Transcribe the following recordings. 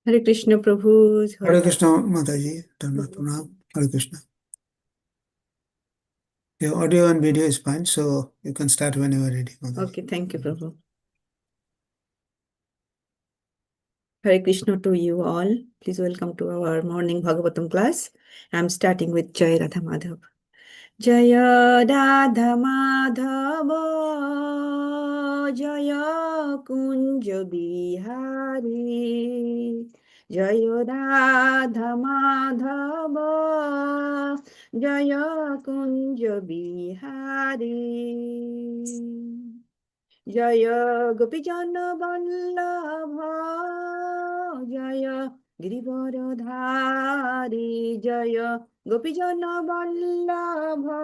Hare Krishna Prabhu. Hare Krishna Mataji, Dharma Pranam, Hare Krishna. Your audio and video is fine, so you can start when you are ready, Mataji. Okay, thank you, Prabhu. Hare Krishna to you all. Please welcome to our morning Bhagavatam class. I'm starting with Jai Radha Madhav. Jaya Radha Madhava, Jaya Kunja Bihari. Jaya Radha Madhava, Jaya Kunja Bihari. Jaya Gopijana Vallabha, Jaya Girivaradhari, Jaya Gopijana Vallabha,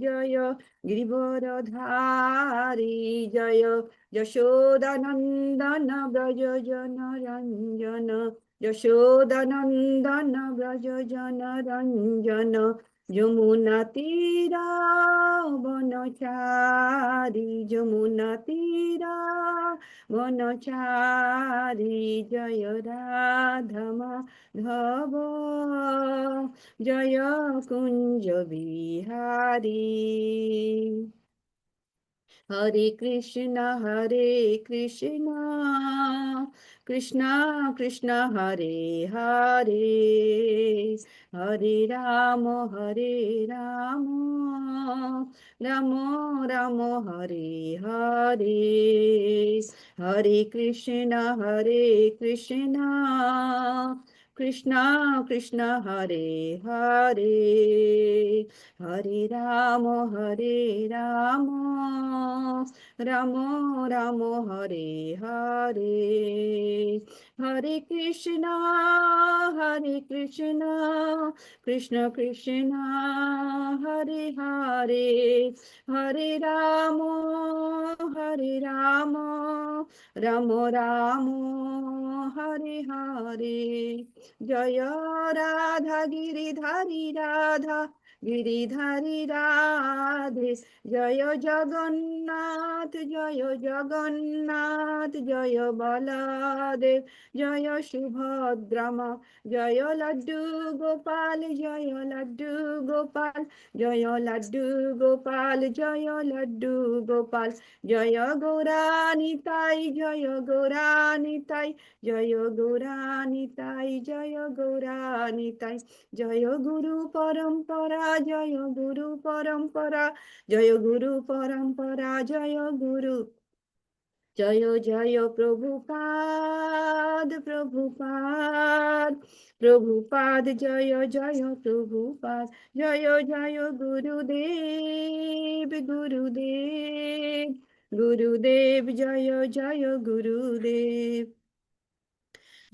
Jaya Girivaradhari, Jaya Yashodanandana Brajajana Ranjana, Yashodanandana Brajajana Ranjana, Yamuna Tira Vanachari, Yamuna Tira Vanachari, Jaya Radha Madhava, Jaya Kunja Bihari. Hare Krishna, Krishna Krishna, Hare Hare, Hare Rama, Rama Rama, Hare Hare, Hare Krishna, Krishna Krishna, Hare Hare, Hare Rama, Rama Rama, Hare Hare, Hare Krishna, Krishna Krishna, Hare Hare, Hare Rama, Rama Rama, Hare Hare, Jaya Radha Giridhari Radha, Giridhari Radhe, Jaya Jagannath, Jaya Jagannath, Jaya Baladev, Jaya Subhadrama, Jaya Laddu Gopal, Jaya Laddu Gopal, Jaya Laddu Gopal, Jaya Laddu Gopal, Jaya Gauranitai, Jaya Gauranitai, Jaya Gauranitai, Jaya Gauranitai, Jaya Guru Parampara, Jaya Guru Parampara, Jaya Guru Parampara, Jaya Guru. Jaya Jaya Prabhupada, Prabhupada, Jaya Jaya Prabhupada, Jaya Jaya Gurudev, Gurudev, Jaya Jaya Gurudev.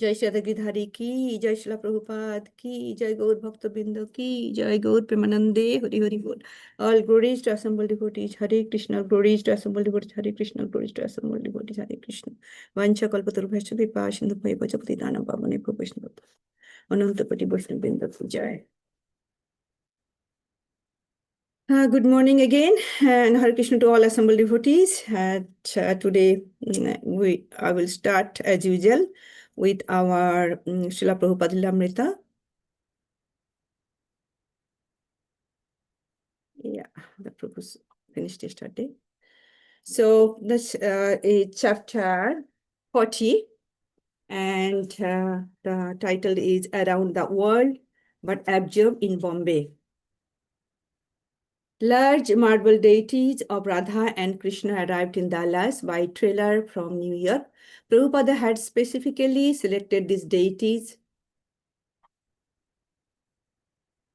जय श्री गिरधारी की, जय शिला प्रभुपाद की, जय गौर भक्त बिंदु की, जय गौर प्रेमानंदे, हरि हरि बोल. All glories to assembled devotees, Hare Krishna, glories to assembled devotees, Hare Krishna, glories to assembled devotees, Hare Krishna. Vancha kalpatarubhasya vipa sindhu bhaiva japatitanam pavane bhuvishnu. Anantapati Vaishnav Bindu ki jai. Good morning again, and Hare Krishna to all assembled devotees. Today, I will start as usual with our Srila Prabhupada Lilamrita. Yeah, the Prabhu's finished yesterday. So this is chapter 40, and the title is Around the World, but Absorbed in Bombay. Large marble deities of Radha and Krishna arrived in Dallas by trailer from New York. Prabhupada had specifically selected these deities.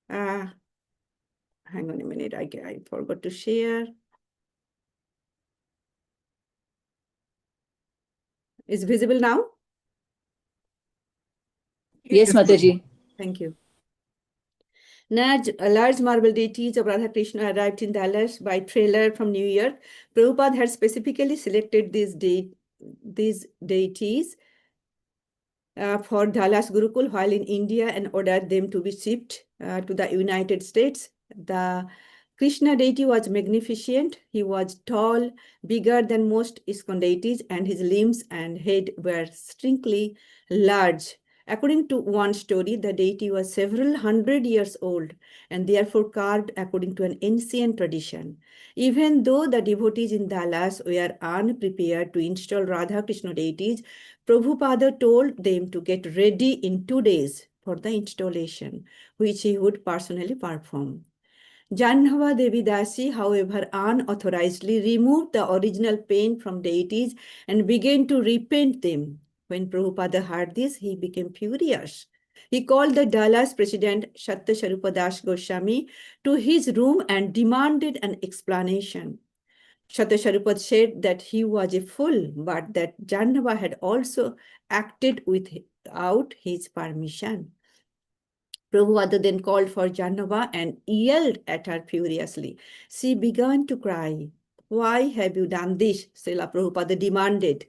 Hang on a minute, I forgot to share. Is visible now? Yes, Mataji. Thank you. Large marble deities of Radha Krishna arrived in Dallas by trailer from New York. Prabhupada had specifically selected these deities for Dallas Gurukul while in India and ordered them to be shipped to the United States. The Krishna deity was magnificent. He was tall, bigger than most ISKCON deities, and his limbs and head were strikingly large. According to one story, the deity was several hundred years old and therefore carved according to an ancient tradition. Even though the devotees in Dallas were unprepared to install Radha Krishna deities, Prabhupada told them to get ready in 2 days for the installation, which he would personally perform. Janhava Devi Dasi, however, unauthorizedly removed the original paint from deities and began to repaint them. When Prabhupada heard this, he became furious. He called the Dallas president, Sattya Sharupa Das Goswami, to his room and demanded an explanation. Sattya Sharupa said that he was a fool, but that Janhava had also acted without his permission. Prabhupada then called for Janava and yelled at her furiously. She began to cry. Why have you done this? Srila Prabhupada demanded.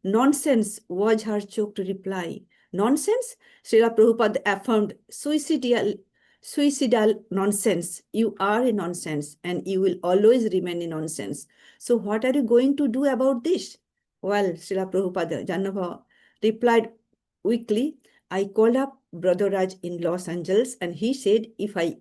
Nonsense was her choked reply. Nonsense? Srila Prabhupada affirmed suicidal nonsense. You are a nonsense and you will always remain a nonsense. So what are you going to do about this? Well, Srila Prabhupada, Janava replied weakly, I called up Brother Raj in Los Angeles and he said if I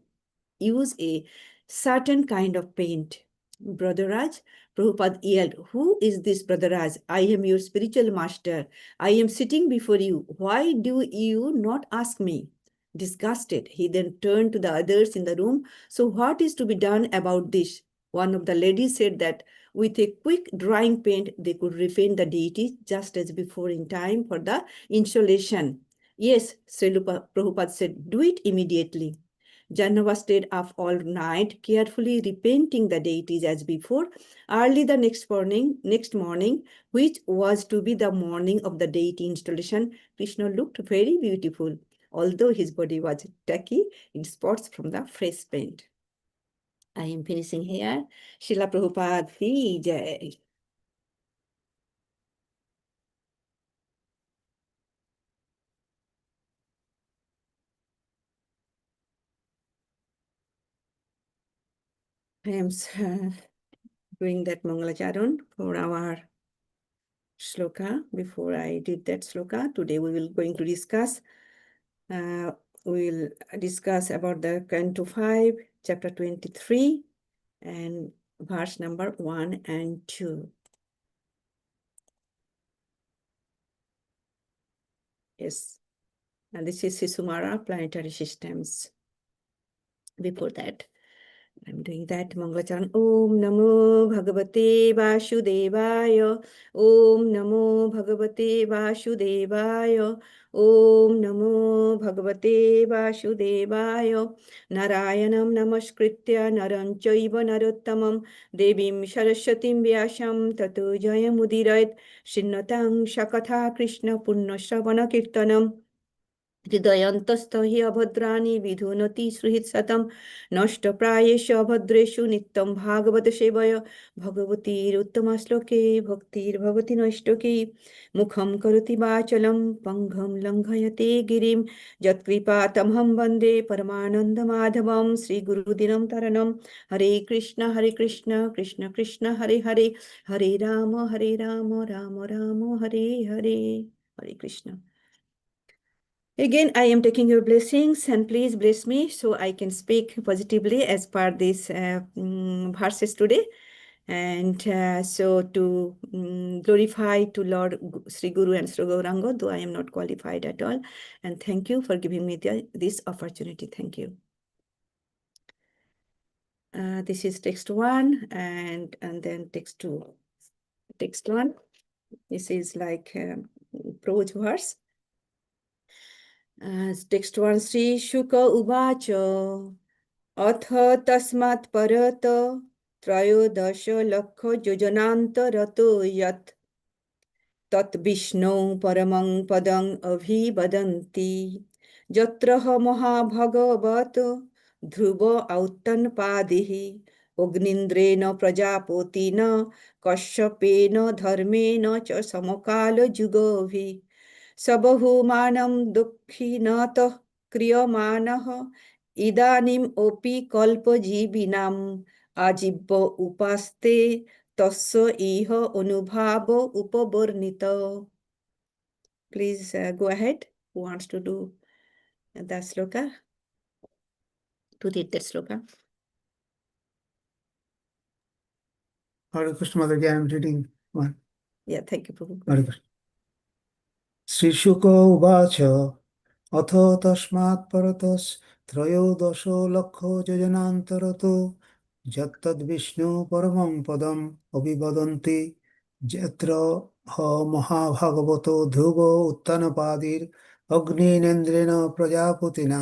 use a certain kind of paint. Brother Raj, Prabhupada yelled, who is this Brother Raj? I am your spiritual master. I am sitting before you. Why do you not ask me? Disgusted, he then turned to the others in the room. So what is to be done about this? One of the ladies said that with a quick drying paint, they could repaint the deity just as before in time for the installation. Yes, Srila Prabhupada said, do it immediately. Janava stayed up all night, carefully repainting the deities as before. Early the next morning, which was to be the morning of the deity installation, Krishna looked very beautiful, although his body was tacky in spots from the fresh paint. I am finishing here. Srila Prabhupada Ki Jai. I am doing that Mangalacharan for our shloka. Before I did that shloka, today we will going to discuss. We'll discuss about the Canto 5, chapter 23, and verse number 1 and 2. Yes, and this is Sisumara planetary systems. Before that, I'm doing that Mangalacharan. Om Namo Bhagavate Vasudevaya. Om Namo Bhagavate Vasudevaya. Om Namo Bhagavate Vasudevaya. Narayanam Namaskritya Naram Chaiva Narottamam Devim Saraswatim Vyasam Tato Jayamudirayat Shinnatam Shakatha Krishna Punna Shravana Kirtanam हृदयन्तस्थ हि अभद्राणि विधुनति सुहृत्सतं नष्टप्रायेषु अभद्रेषु नित्यं भागवत सेवय भगवतीरुत्तमश्लोके भक्तिर्भवति नैष्टके मुखं करोति वाचलं पङ्गं लङ्घयते गिरिं यत्कृपातमहं वन्दे परमानन्दमाधवं श्रीगुरुदिनं तरणं हरे Krishna Krishna Krishna Hare Hare Hare Ram Ram Ram Hare Hare Hare Krishna. Again, I am taking your blessings and please bless me so I can speak positively as per these verses today. And so to glorify to Lord Sri Guru and Sri Gauranga, though I am not qualified at all. And thank you for giving me this opportunity. Thank you. This is text 1 and then text 2. Text 1, this is like prose verse. Text 1, Sri Shuka Uvacha अथ तस्मात् परत त्रयोदश लक्ष योजनान्तरतो यत् तत् विष्णौ परमं पदं अभिवदन्ति यत्र महाभगवत ध्रुव औत्तनपादिः अग्नीन्द्रेण प्रजापतिन कश्यपेन धर्मेण च समकालयुगभिः स बहुमानं दुःखिनतः क्रियमाणः ইদানিম অপি কল্পজীবিনাম আজীব্য উপাস্তে তস্য ইহ অনুভাব উপবর্ণিত. Please go ahead. Who wants to do the sloka? To read that sloka. Hare Krishna Mataji, I am reading one. Yeah, thank you, Prabhu. Hare Krishna. Srishuka uvacha atha tasmat paratas त्रयोदशो लक्षो योजनान्तरतो यत्तद् Vishnu परमं पदम् अभिवदन्ति यत्र ह महाभागवतो ध्रुवो उत्तानपादिर् अग्निनेन्द्रेण प्रजापतिना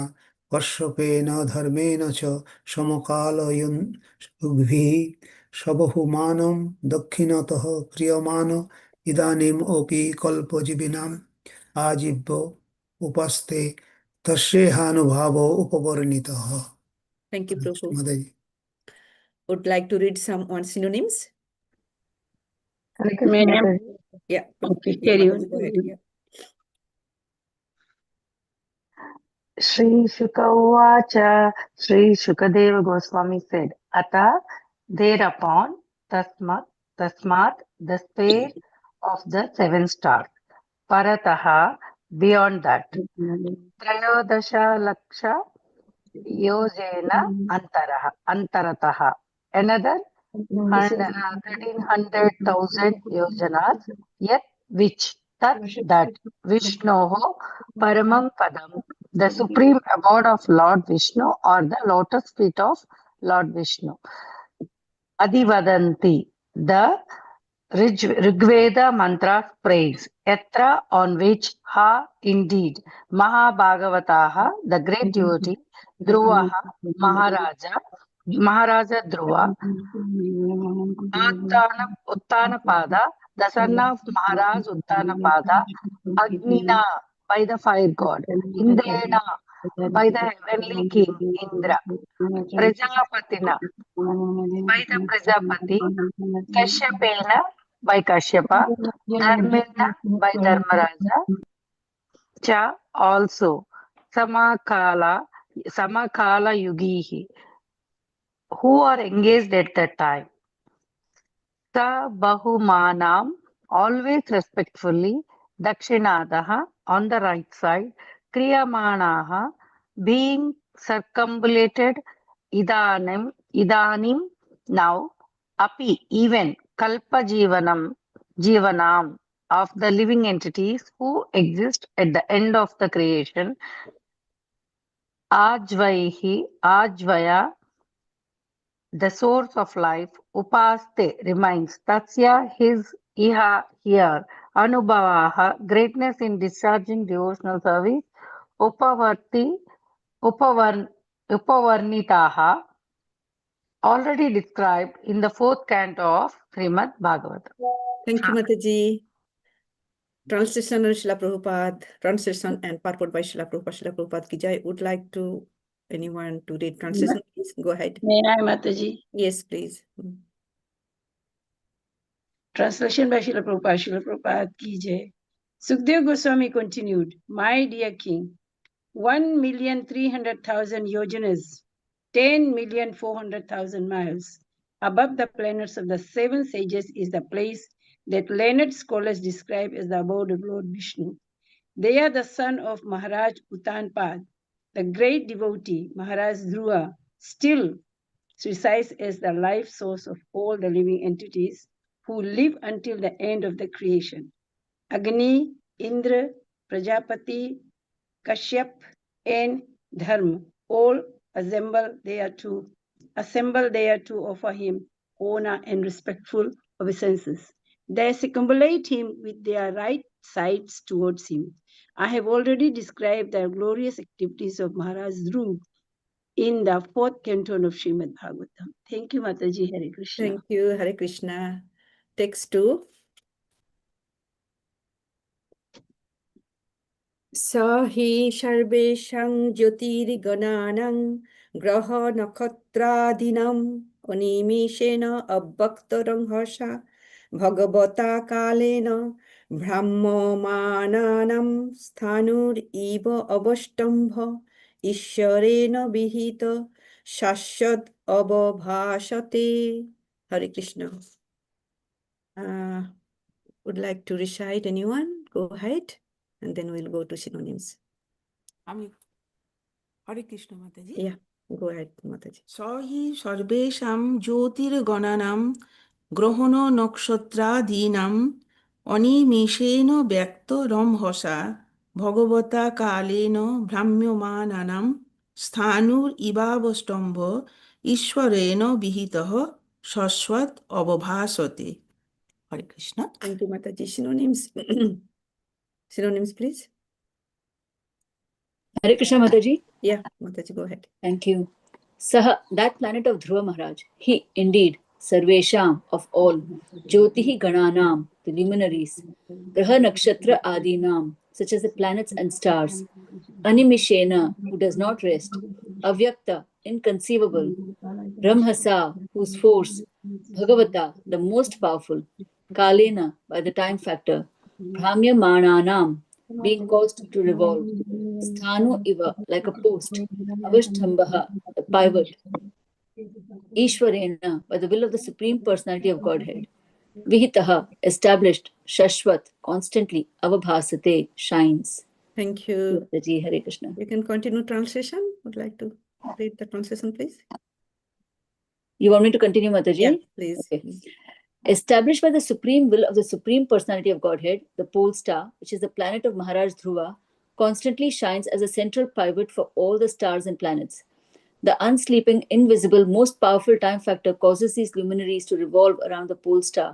कश्यपेन धर्मेण च समकालयन्भिः सबहुमानं दक्षिणतः क्रियमाण इदानीम् अपि कल्पजीविनाम् आजीव्य उपास्ते तस्येहानुभावो उपवर्णितः. Thank you, Prabhu. Mataji. Would like to read some on synonyms? Hare Krishna Mataji. Yeah, Okay, yeah, carry Mataji, on. go ahead. Yeah. Sri Shuka Uvacha, Sri Shukadeva Goswami said, Ata, thereupon, Tasmat, the space of the seven stars, Parataha, beyond that, Trayodasha Laksha Yojena Antarataha, another 1300,000 yojanas, yet which, that Vishnoho Paramam Padam, the supreme abode of Lord Vishnu or the lotus feet of Lord Vishnu. Adivadanti, the Rigveda mantra praise, Yatra on which Ha indeed, Mahabhagavataha, the great devotee, Dhruvaha, Maharaja Dhruva, Uttanapada, the son of Maharaj Uttanapada, Agnina, by the fire god, Indrana, by the heavenly king Indra, Prajapatina, by the Prajapati, Kashyapena, by Kashyapa, Dharmena, by Dharmaraja, Cha also, Samakala Yugihi, who are engaged at that time. Sa Bahumanam, always respectfully, Dakshinadaha, on the right side, Kriyamanaha, being circumambulated, Idanim, now, Api, even, Kalpa Jivanam, of the living entities who exist at the end of the creation, Ajvaya, the source of life, upaste remains, tatsya his, iha here, anubhavaha greatness in discharging devotional service, upavarti, upavarnitaha already described in the fourth canto of Srimad Bhagavatam. Thank you, Mataji. Translation of Srila Prabhupada, translation and purport by Srila Prabhupada. Srila Prabhupada ki jai. Would like to anyone to read translation? Please go ahead. May I, Mataji? Yes, please. Translation by Srila Prabhupada ki jai. Sukdev Goswami continued, My dear king, 1,300,000 yojanas, 10,400,000 miles above the planets of the seven sages is the place that learned scholars describe as the abode of Lord Vishnu. They are the son of Maharaj Uttanpad, the great devotee Maharaj Dhruva, still resides as the life source of all the living entities who live until the end of the creation. Agni, Indra, Prajapati, Kashyap, and Dharma all assemble there to offer him honor and respectful obeisances. They circumambulate him with their right sides towards him. I have already described the glorious activities of Maharaj Dhruv in the fourth canto of Srimad Bhagavatam. Thank you, Mataji. Hare Krishna. Thank you, Hare Krishna. Text 2. Sa hi sarveshang jyotirgananang graha nakhatradinam animishena abbaktarang hasha bhagavata kalena brahmamananam sthanur iva avastambha ঈশ্বরেণ বিহিত শাশ্বত অবভাসতে. Hare Krishna. Would like to recite anyone? Go ahead, and then we'll go to synonyms. আমি হরে কৃষ্ণ মাতাজি। Yeah, go ahead, Mataji. সহি সর্বেষাং জ্যোতির্গণানাং গ্রহণ নক্ষত্রাদীনাং অনিমেষেণ ব্যক্ত রমহসা ভগবতা কালেন ভ্রাম্যমানানাং স্থাণুর ইবাবষ্টম্ভ ঈশ্বরেণ বিহিতঃ শাশ্বত অবভাসতে। Hare Krishna. Thank you, Mataji. Synonyms. Synonyms, please. Hare Krishna Mataji. Yeah, Mataji, go ahead. Thank you. Saha, that planet of Dhruva Maharaj, he indeed, Sarvesham of all, Jyotihi Gananam, the luminaries, Graha Nakshatra Adinam, such as the planets and stars, Animishena, who does not rest, Avyakta, inconceivable, Brahmasa, whose force, Bhagavata, the most powerful, Kalena, by the time factor, Bhamya Mananam, being caused to revolve, Sthanu Iva, like a post, Avashthambaha, the pivot, Ishwarena, by the will of the Supreme Personality of Godhead, Vihitaha, established, Shashwat, constantly, Avabhasate, shines. Thank you. Mataji, Hare Krishna. You can continue translation. Would like to read the translation, please? You want me to continue, Mataji? Yeah, please. Okay. Established by the supreme will of the Supreme Personality of Godhead, the pole star, which is the planet of Maharaj Dhruva, constantly shines as a central pivot for all the stars and planets. The unsleeping, invisible, most powerful time factor causes these luminaries to revolve around the pole star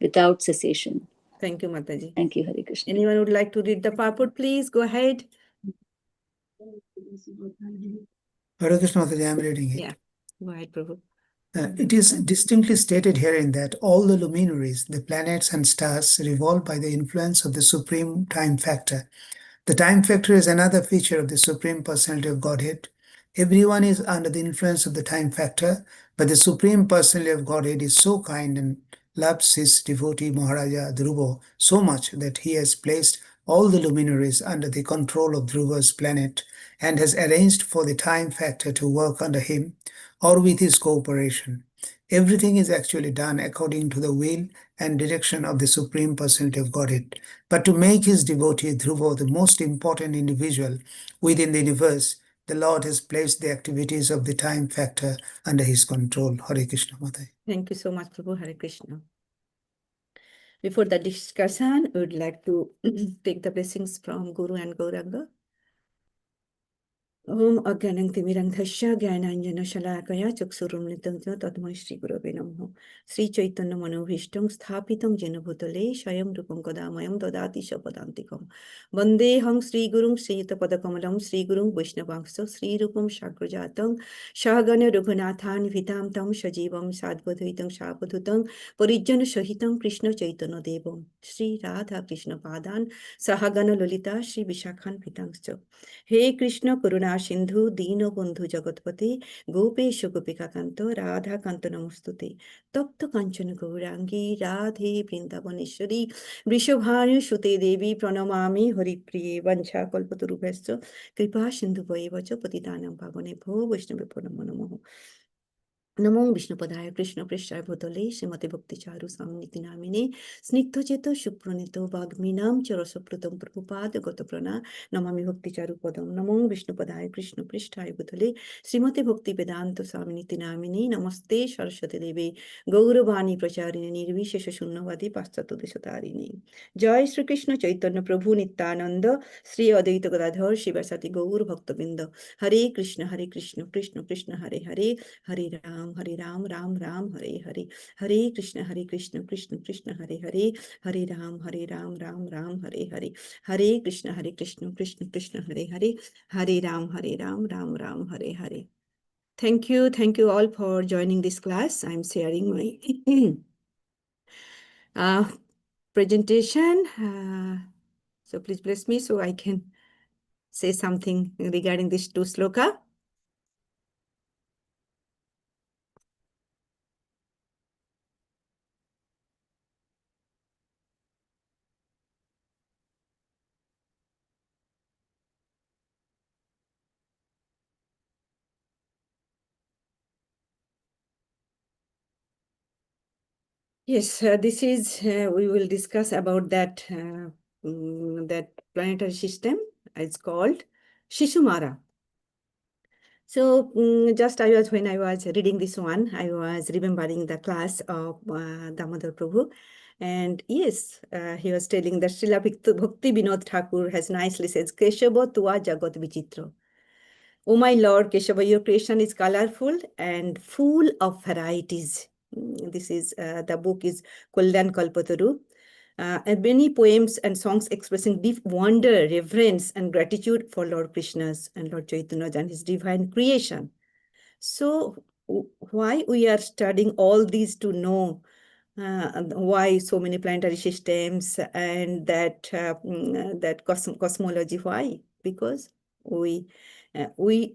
without cessation. Thank you, Mataji. Thank you, Hare Krishna. Anyone would like to read the purport, please? Go ahead. Hare Krishna Mataji, I'm reading it. Yeah, go ahead, Prabhu. It is distinctly stated herein that all the luminaries, the planets and stars, revolve by the influence of the supreme time factor. The time factor is another feature of the Supreme Personality of Godhead. Everyone is under the influence of the time factor, but the Supreme Personality of Godhead is so kind and loves his devotee Maharaja Dhruva so much that he has placed all the luminaries under the control of Dhruva's planet and has arranged for the time factor to work under him or with his cooperation. Everything is actually done according to the will and direction of the Supreme Personality of Godhead. But to make his devotee Dhruva the most important individual within the universe, the Lord has placed the activities of the time factor under his control. Hare Krishna Mataji. Thank you so much, Prabhu. Hare Krishna. Before the discussion, we would like to take the blessings from Guru and Gauranga. Om Agyanam Timirandhasya Gyananjana Shalakaya Chaksurumritam Tatmai Shri Gurave Namaha. Sri Chaitanya Manobhishtam Sthapitam Jena Bhutale Shayam Rupam Kadamayam Dadati Shapadantikam. Vandeham Sri Gurum Sri Yuta Padakamalam Sri Gurum Vaishnavangsha Sri Rupam Shakrajatam Shagana Raghunatham Vitam Tam Shajivam Sadvadvitam Shapadhutam Parijjana Shahitam Krishna Chaitanya Devam Sri Radha Krishna Padan Sahagana Lolita Sri Vishakhan Pitangscha. He Krishna Karuna Sindhu Dino Bandhu Jagatpati Gopesha Gopikakanto Radha Kanto Namostute Tapta Kanchana Gaurangi Radhe Vrindavaneshwari Vrishabhanu Shute Devi Pranamami Haripriye Vancha Kalpatarubhascha Kripa Sindhu Vayevacha Patitanam Pavanebho Vaishnavibhyo Namo Namo. नमो विष्णुपदाय कृष्ण पृष्ठाय भूतले श्रीमते भक्ति चारु सामनीति नामिने स्निग्ध चेतो सुप्रणीतो वाग्मीनाम च रसप्लुतं प्रभुपाद गत प्रणा नमामि भक्ति चारु पदम नमो विष्णुपदाय कृष्ण पृष्ठाय भूतले श्रीमते भक्ति वेदांत स्वामिनीति नामिने नमस्ते सरस्वती देवे गौरवाणी प्रचारिणे निर्विशेष शून्यवादी पाश्चात्य देशतारिणे जय श्री कृष्ण चैतन्य प्रभु नित्यानंद श्री अद्वैत गदाधर शिवासादि गौर भक्तवृंद हरे Krishna Krishna Krishna Hare Hare Hare Ram Ram Ram Hare Hare Hare Krishna Krishna Krishna Hare Hare Hare Ram Ram Ram Hare Hare Hare Krishna Krishna Krishna Hare Hare Hare Ram Ram Ram Hare Hare. Thank you all for joining this class. I'm sharing my presentation. So please bless me so I can say something regarding this two sloka. Yes, this is, we will discuss about that, that planetary system. It's called Shishumara. So when I was reading this one, I was remembering the class of Damodar Prabhu. And yes, he was telling that Srila Bhakti Vinod Thakur has nicely said, Keshava tua jagat vichitra. Oh my Lord, Keshava, your creation is colorful and full of varieties. This is, the book is Kulyan Kalpataru. And many poems and songs expressing deep wonder, reverence, and gratitude for Lord Krishna's and Lord Chaitanya's and his divine creation. So, why we are studying all these to know why so many planetary systems and that that cosmology? Why? Because we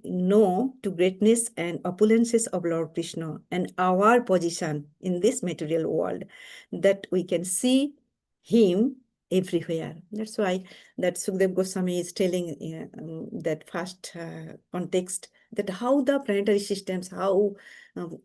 know to greatness and opulences of Lord Krishna and our position in this material world, that we can see him everywhere. That's why that Sukdev Goswami is telling that first context, that how the planetary systems, how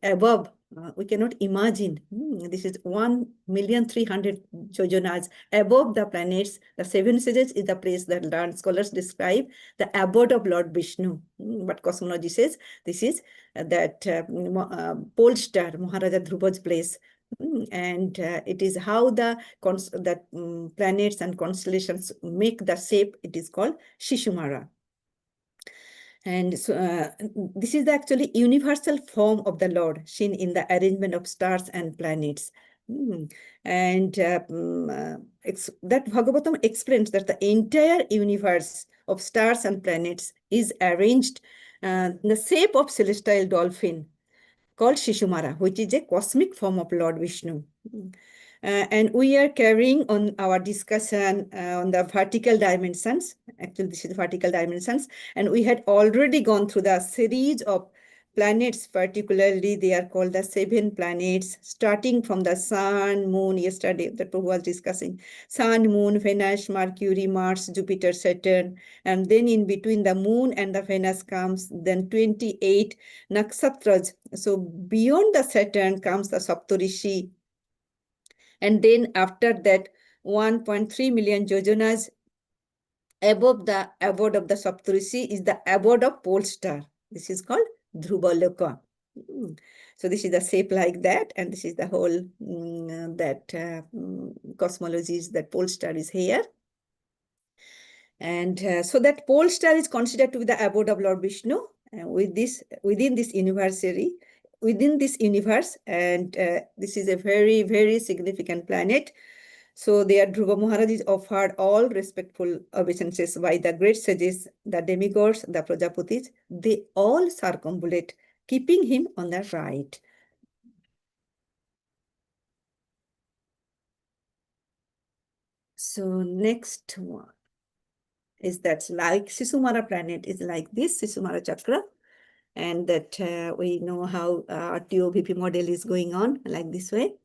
above, we cannot imagine. This is 1,300,000 jojonas above the planets. The seven sages is the place that learned scholars describe the abode of Lord Vishnu. But cosmology says this is that pole star, Maharaja Dhruva's place. And it is how the planets and constellations make the shape. It is called Shishumara. And so this is the actually universal form of the Lord, seen in the arrangement of stars and planets. And that Bhagavatam explains that the entire universe of stars and planets is arranged in the shape of celestial dolphin called Shishumara, which is a cosmic form of Lord Vishnu. And we are carrying on our discussion on the vertical dimensions. Actually, this is the vertical dimensions. And we had already gone through the series of planets, particularly they are called the 7 planets, starting from the sun, moon. Yesterday, the Prabhu was discussing sun, moon, Venus, Mercury, Mars, Jupiter, Saturn. And then in between the moon and the Venus comes then 28 nakshatras. So beyond the Saturn comes the Saptarishi. And then after that, 1.3 million jojonas above the abode of the Saptarishi is the abode of pole star. This is called Dhruvaloka. So this is the shape like that, and this is the whole cosmology is that pole star is here. And so that pole star is considered to be the abode of Lord Vishnu within this universe, and this is a very, very significant planet. So there Dhruva Maharaj is offered all respectful obeisances by the great sages, the demigods, the Prajapatis. They all circumambulate, keeping him on the right. So next one is that like Shishumara planet is like this, Shishumara chakra. And that we know how our TOVP model is going on like this way.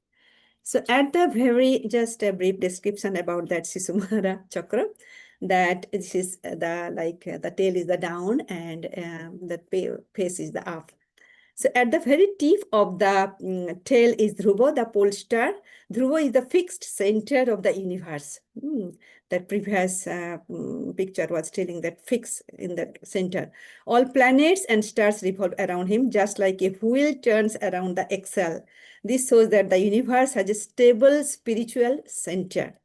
So at the very, just a brief description about that Shishumara chakra, that this is the tail is the down and the face is the up. So at the very tip of the tail is Dhruva, the pole star. Dhruva is the fixed center of the universe. That previous picture was telling that fix in that center. All planets and stars revolve around him, just like a wheel turns around the axle. This shows that the universe has a stable spiritual center.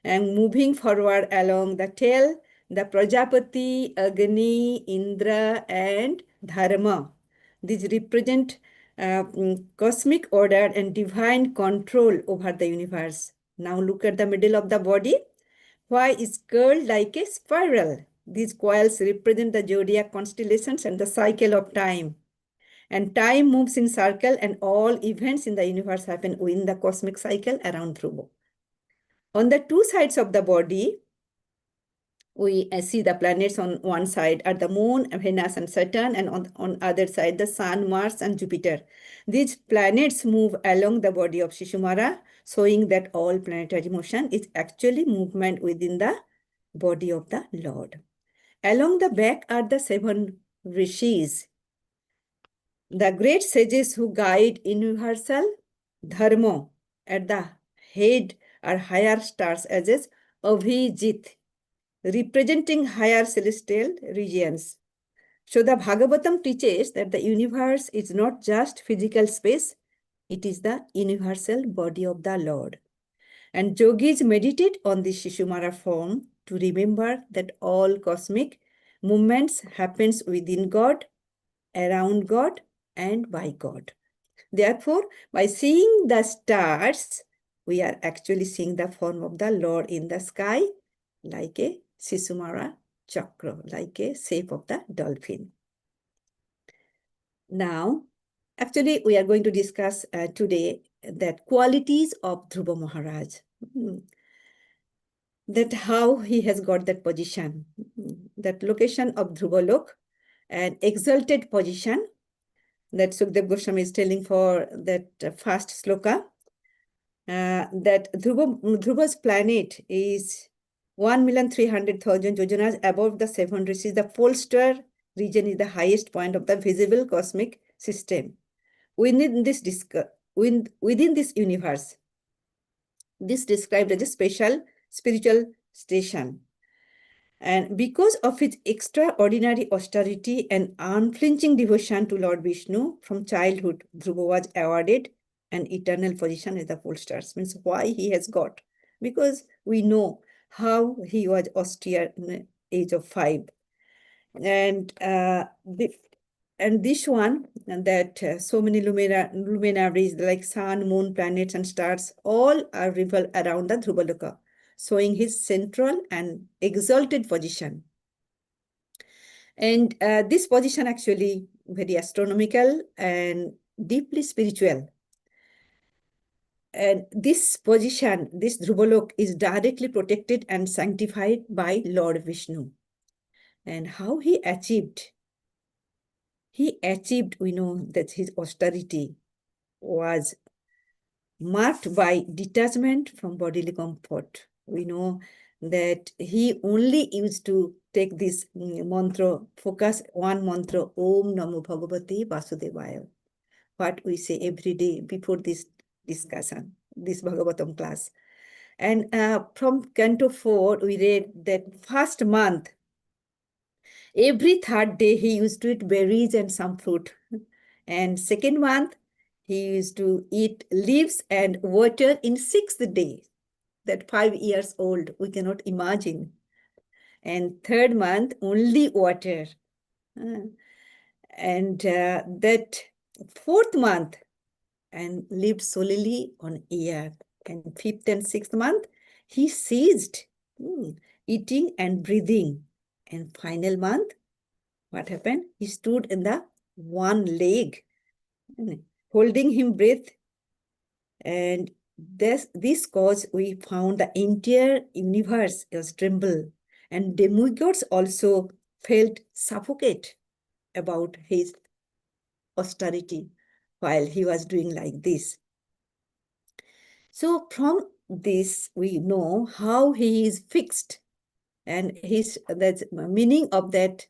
And moving forward along the tail, the Prajapati, Agni, Indra, and Dharma. These represent cosmic order and divine control over the universe. Now look at the middle of the body. Why is curled like a spiral? These coils represent the zodiac constellations and the cycle of time. And time moves in circle, and all events in the universe happen within the cosmic cycle around Dhruva. On the two sides of the body, we see the planets on one side are the moon, Venus, and Saturn, and on other side the sun, Mars, and Jupiter. These planets move along the body of Shishumara, showing that all planetary motion is actually movement within the body of the Lord. Along the back are the 7 rishis, the great sages who guide universal dharma at the head are higher stars as is Avijit, representing higher celestial regions. So the Bhagavatam teaches that the universe is not just physical space, it is the universal body of the Lord. And yogis meditate on this Shishumara form to remember that all cosmic movements happens within God, around God, and by God. Therefore, by seeing the stars, we are actually seeing the form of the Lord in the sky, like a Shishumara chakra, like a shape of the dolphin. Now, actually, we are going to discuss today that qualities of Dhruva Maharaj. That how he has got that position, that location of Dhruvalok, an exalted position that Sukdev Goswami is telling for that first sloka, that Dhruva's planet is 1,300,000 yojanas above the 7 rishis. The pole star region is the highest point of the visible cosmic system. Within this universe, this described as a special spiritual station. And because of its extraordinary austerity and unflinching devotion to Lord Vishnu, from childhood, Dhruva was awarded an eternal position as the pole stars. Means why he has got? Because we know how he was austere in the age of 5. And this one, and that so many luminaries like sun, moon, planets, and stars, all are revolve around the Dhruvaloka, showing his central and exalted position. And this position actually very astronomical and deeply spiritual. And this position, this Dhruvalok, is directly protected and sanctified by Lord Vishnu. And how he achieved? He achieved, we know that his austerity was marked by detachment from bodily comfort. We know that he only used to take this mantra, focus one mantra, Om Namo Bhagavate Vasudevaya. What we say every day before this discussion, this Bhagavatam class. And from Canto 4, we read that first month, every third day he used to eat berries and some fruit. And second month, he used to eat leaves and water in 6th day. That 5 years old, we cannot imagine. And third month, only water. And that 4th month, and lived solely on air. And 5th and 6th month, he ceased eating and breathing. And final month, what happened? He stood in the one leg, holding him breath. And this cause we found the entire universe was tremble. And demigods also felt suffocate about his austerity while he was doing like this. So from this, we know how he is fixed, and that's meaning of that,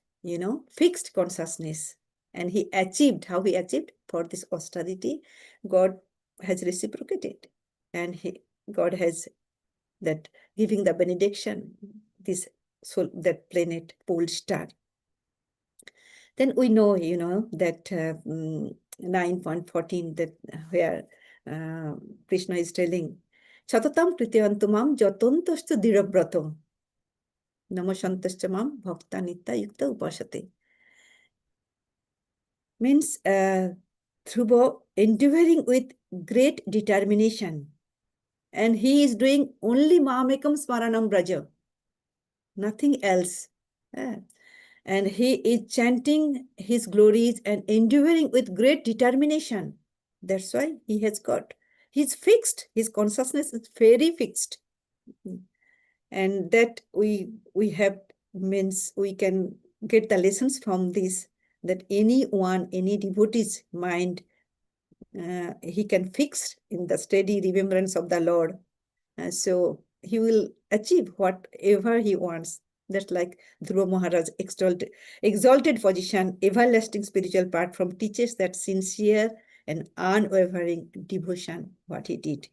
fixed consciousness. And he achieved, how he achieved for this austerity, God has reciprocated, and God has that giving the benediction, this soul, that planet pole star. Then we know, that 9.14, that where Krishna is telling, Chatatam Prityantumam Jatantascha Dirabratam Namasantascha Mam Bhakta Nitya Yukta Upasate. Means Dhruva endeavoring with great determination. And he is doing only Mahamekam Smaranam Braja, nothing else. And he is chanting his glories and enduring with great determination. That's why he has got, he's fixed, his consciousness is very fixed. And that we have, means we can get the lessons from this, that any devotee's mind, he can fix in the steady remembrance of the Lord. So he will achieve whatever he wants. That's like Dhruva Maharaj's exalted position, everlasting spiritual platform teaches that sincere and unwavering devotion, what he did.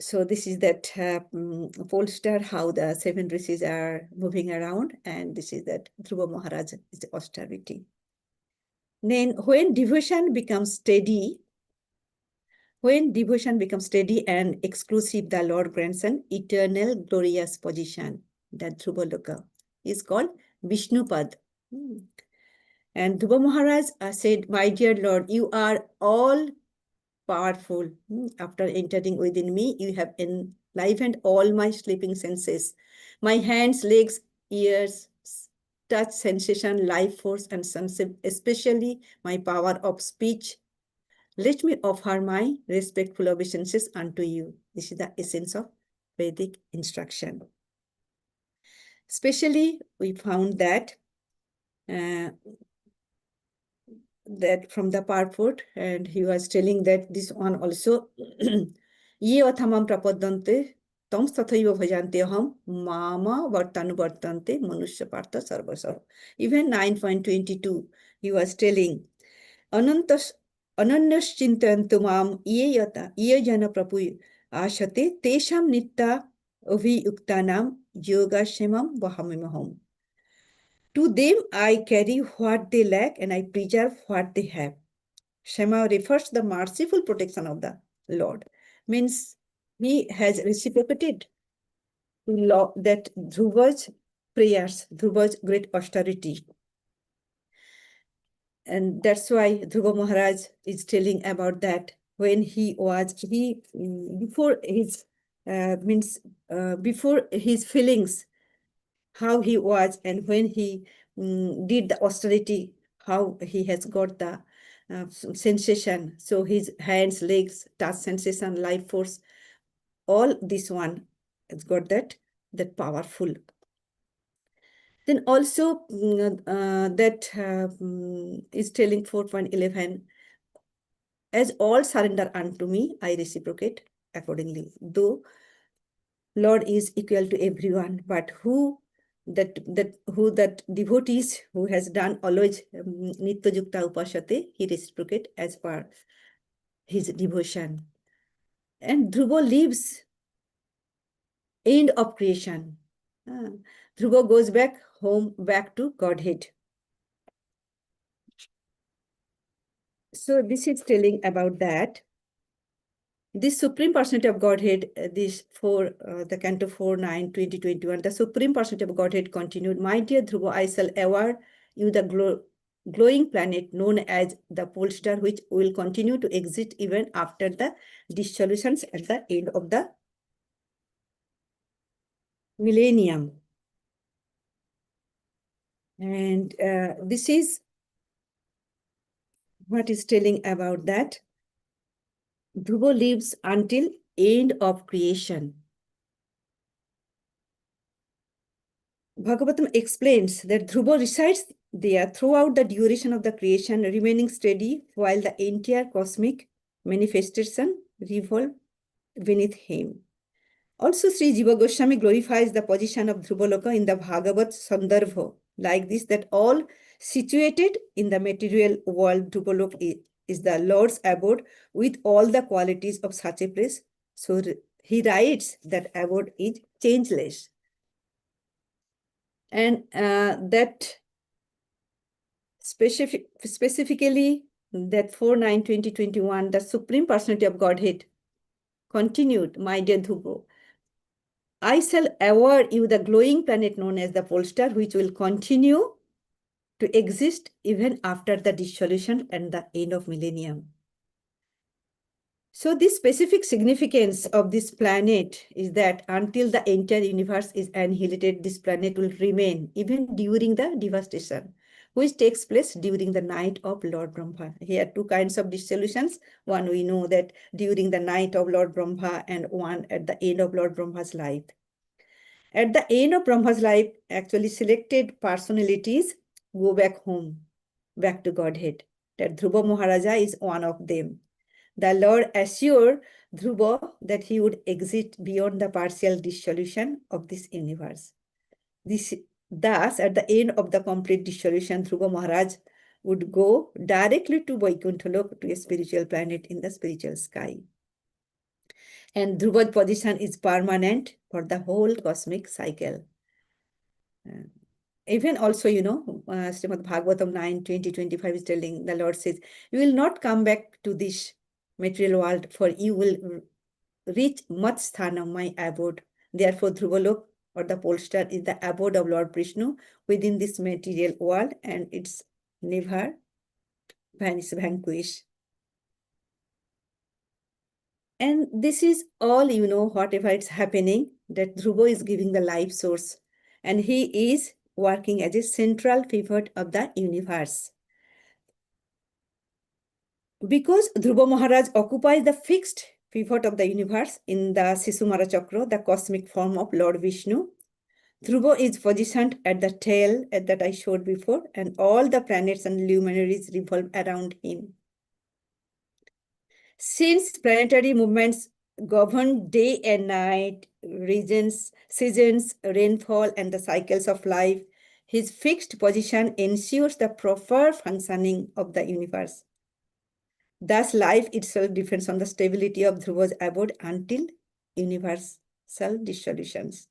So this is that pole star, how the seven rishis are moving around, and this is that Dhruva Maharaj is austerity. Then when devotion becomes steady, and exclusive, the Lord grants an eternal glorious position. That Dhruva Loka is called Vishnupad. And Dhruva Maharaj said, "My dear Lord, you are all powerful. After entering within me, you have enlivened all my sleeping senses. My hands, legs, ears, touch, sensation, life force, and especially my power of speech. Let me offer my respectful obeisances unto you." This is the essence of Vedic instruction. Especially, we found that from the purport, and he was telling that this one also, ye athamam prapadante tam tathaiva bhajante aham mama vartante manusya partha sarvasah. Even 9.22, he was telling, ananyas chintayantu mam ye jana prapu ashate tesham nitta abhiyuktanam yogashamam vahamimaham. To them I carry what they lack, and I preserve what they have. Shema refers to the merciful protection of the Lord. Means he has reciprocated that Dhruva's prayers, Dhruva's great austerity. And that's why Dhruva Maharaj is telling about that when before his feelings, how he was, and when he did the austerity, how he has got the sensation. So his hands, legs, touch sensation, life force, all this one has got that powerful. Then also is telling 4.11, as all surrender unto me, I reciprocate accordingly. Though Lord is equal to everyone, but who that devotees who has done always nitya yukta upasate, he reciprocate as per his devotion. And Dhruva lives end of creation. Dhruva goes back home, back to Godhead. So this is telling about that. This Supreme Personality of Godhead, the Canto 4, 9, 20, 21, the Supreme Personality of Godhead continued, my dear Dhruva, I shall award you the glowing planet known as the pole star, which will continue to exist even after the dissolutions at the end of the millennium. And this is what is telling about that. Dhruva lives until end of creation. Bhagavatam explains that Dhruva resides there throughout the duration of the creation, remaining steady while the entire cosmic manifestation revolves beneath him. Also, Sri Jiva Goswami glorifies the position of Dhruvaloka in the Bhagavat Sandarbha like this, that all situated in the material world, Dhruvaloka is the Lord's abode with all the qualities of such a place. So he writes that abode is changeless. And that specifically that 4.9.20.21, the Supreme Personality of Godhead continued, my dear Dhruva, I shall award you the glowing planet known as the pole star, which will continue to exist even after the dissolution and the end of millennium. So this specific significance of this planet is that until the entire universe is annihilated, this planet will remain even during the devastation, which takes place during the night of Lord Brahma. Here, two kinds of dissolutions. One, we know that during the night of Lord Brahma, and one at the end of Lord Brahma's life. At the end of Brahma's life, actually selected personalities go back home, back to Godhead. That Dhruva Maharaja is one of them. The Lord assured Dhruva that he would exist beyond the partial dissolution of this universe. Thus, at the end of the complete dissolution, Dhruva Maharaj would go directly to Vaikuntha Lok, to a spiritual planet in the spiritual sky. And Dhruva's position is permanent for the whole cosmic cycle. Even also, Srimad Bhagavatam 9:20-25 is telling, the Lord says, you will not come back to this material world, for you will reach much sthana, my abode. Therefore, Dhruvalok, or the pole star, is the abode of Lord Vishnu within this material world, and it's never vanquish. And this is all, whatever it's happening, that Dhruva is giving the life source, and he is working as a central pivot of the universe. Because Dhruva Maharaj occupies the fixed pivot of the universe in the Sisumara Chakra, the cosmic form of Lord Vishnu, Dhruva is positioned at the tail that I showed before, and all the planets and luminaries revolve around him. Since planetary movements govern day and night, regions, seasons, rainfall, and the cycles of life, his fixed position ensures the proper functioning of the universe. Thus, life itself depends on the stability of Dhruva's abode until universal dissolutions.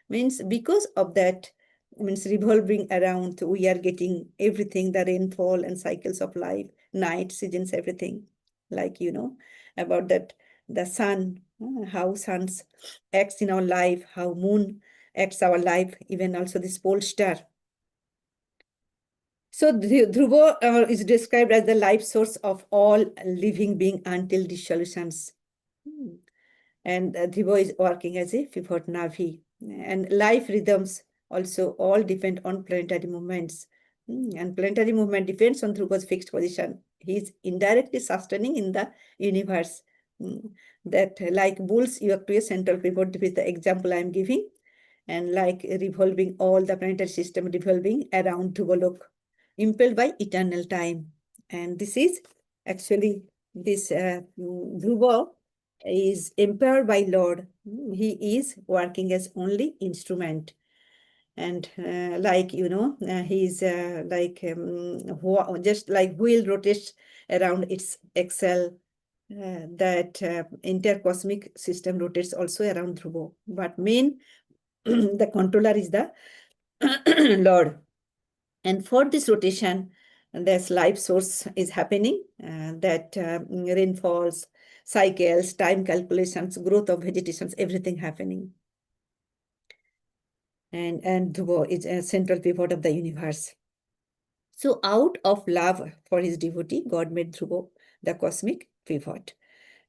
Means because of that, means revolving around, we are getting everything, the rainfall and cycles of life, night, seasons, everything. Like, about that, the sun, how suns acts in our life, how moon acts our life, even also this pole star. So Dhruva is described as the life source of all living being until dissolutions. And Dhruva is working as a pivot navi. And life rhythms also all depend on planetary movements. And planetary movement depends on Dhruva's fixed position. He is indirectly sustaining in the universe. That like bulls, you have to a central pivot with the example I am giving. And like revolving all the planetary system revolving around Dhruvalok, impelled by eternal time. And this is actually this Dhruva is empowered by Lord. He is working as only instrument. And he's like just like wheel rotates around its axle, that entire cosmic system rotates also around Dhruva. But main, the controller is the Lord. And for this rotation, this life source is happening, that rainfalls, cycles, time calculations, growth of vegetations, everything happening. And Dhruva is a central pivot of the universe. So out of love for his devotee, God made Dhruva the cosmic pivot.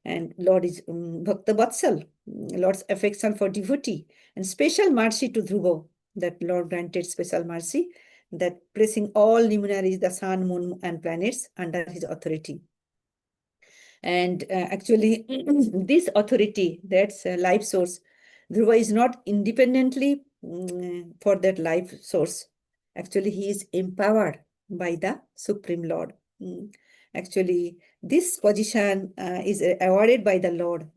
And Lord is Bhakta Vatsal, Lord's affection for devotee, and special mercy to Dhruva, that Lord granted special mercy, that placing all luminaries, the sun, moon, and planets under his authority. And actually, this authority, that's a life source, Dhruva is not independently for that life source. Actually, he is empowered by the Supreme Lord. Actually, this position is awarded by the Lord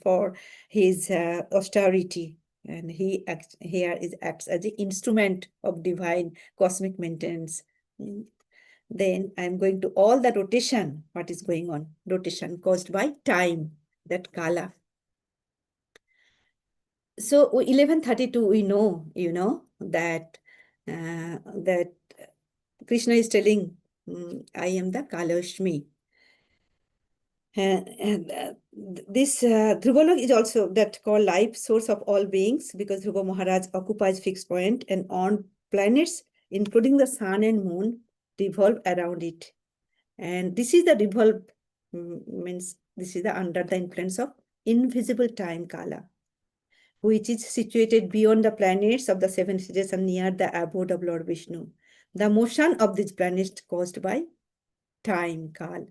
for his austerity, and he acts as an instrument of divine cosmic maintenance. Then I'm going to all the rotation, what is going on, rotation caused by time, that kala. So 1132, we know, that that Krishna is telling, I am the Kalashmi. This Dhruvalok is also that called life source of all beings, because Dhruva Maharaj occupies fixed point, and on planets, including the sun and moon, revolve around it. And this is the revolve, means this is the under the influence of invisible time kala, which is situated beyond the planets of the seven stages and near the abode of Lord Vishnu. The motion of these planets caused by time kal.